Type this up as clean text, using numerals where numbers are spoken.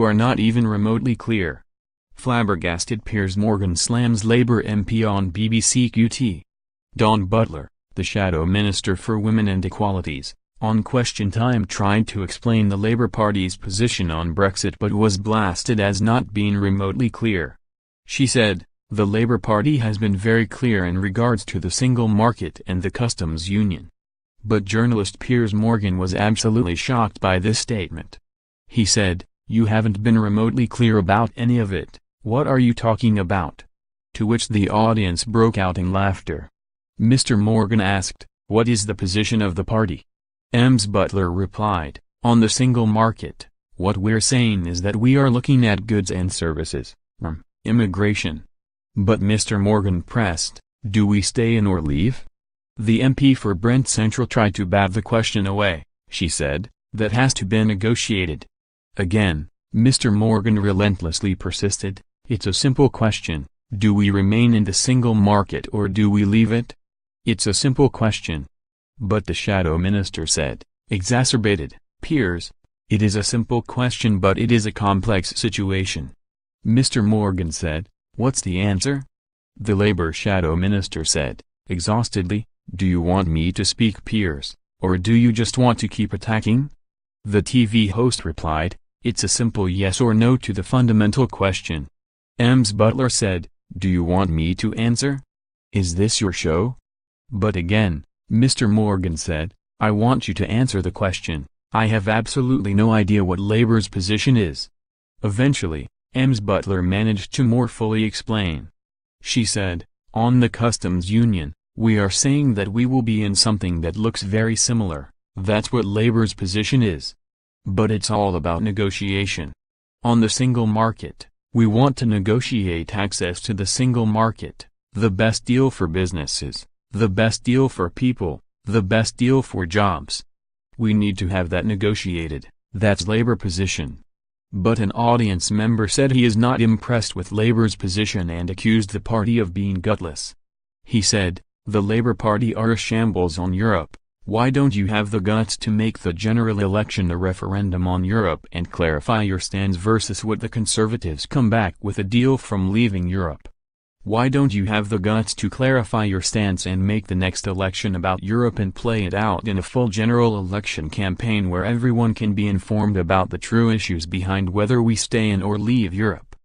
are not even remotely clear. Flabbergasted Piers Morgan slams Labour MP on BBC QT. Don Butler, the Shadow Minister for Women and Equalities, on Question Time tried to explain the Labour Party's position on Brexit but was blasted as not being remotely clear. She said, "The Labour Party has been very clear in regards to the single market and the customs union." But journalist Piers Morgan was absolutely shocked by this statement. He said, "You haven't been remotely clear about any of it, what are you talking about?" To which the audience broke out in laughter. Mr. Morgan asked, "What is the position of the party?" Ms. Butler replied, "On the single market, what we're saying is that we are looking at goods and services, immigration." But Mr. Morgan pressed, "Do we stay in or leave?" The MP for Brent Central tried to bat the question away. She said, "That has to be negotiated." Again, Mr. Morgan relentlessly persisted, "It's a simple question, do we remain in the single market or do we leave it? It's a simple question." But the Shadow Minister said, exacerbated, "Piers, it is a simple question but it is a complex situation." Mr. Morgan said, "What's the answer?" The Labour Shadow Minister said, exhaustedly, "Do you want me to speak, Piers, or do you just want to keep attacking?" The TV host replied, "It's a simple yes or no to the fundamental question." Ms. Butler said, "Do you want me to answer? Is this your show?" But again, Mr. Morgan said, "I want you to answer the question, I have absolutely no idea what Labour's position is." Eventually, Ms. Butler managed to more fully explain. She said, "On the customs union, we are saying that we will be in something that looks very similar, that's what Labour's position is. But it's all about negotiation. On the single market, we want to negotiate access to the single market, the best deal for businesses, the best deal for people, the best deal for jobs. We need to have that negotiated, that's Labour position." But an audience member said he is not impressed with Labour's position and accused the party of being gutless. He said, "The Labour Party are a shambles on Europe, why don't you have the guts to make the general election a referendum on Europe and clarify your stance versus what the Conservatives come back with a deal from leaving Europe? Why don't you have the guts to clarify your stance and make the next election about Europe and play it out in a full general election campaign where everyone can be informed about the true issues behind whether we stay in or leave Europe?"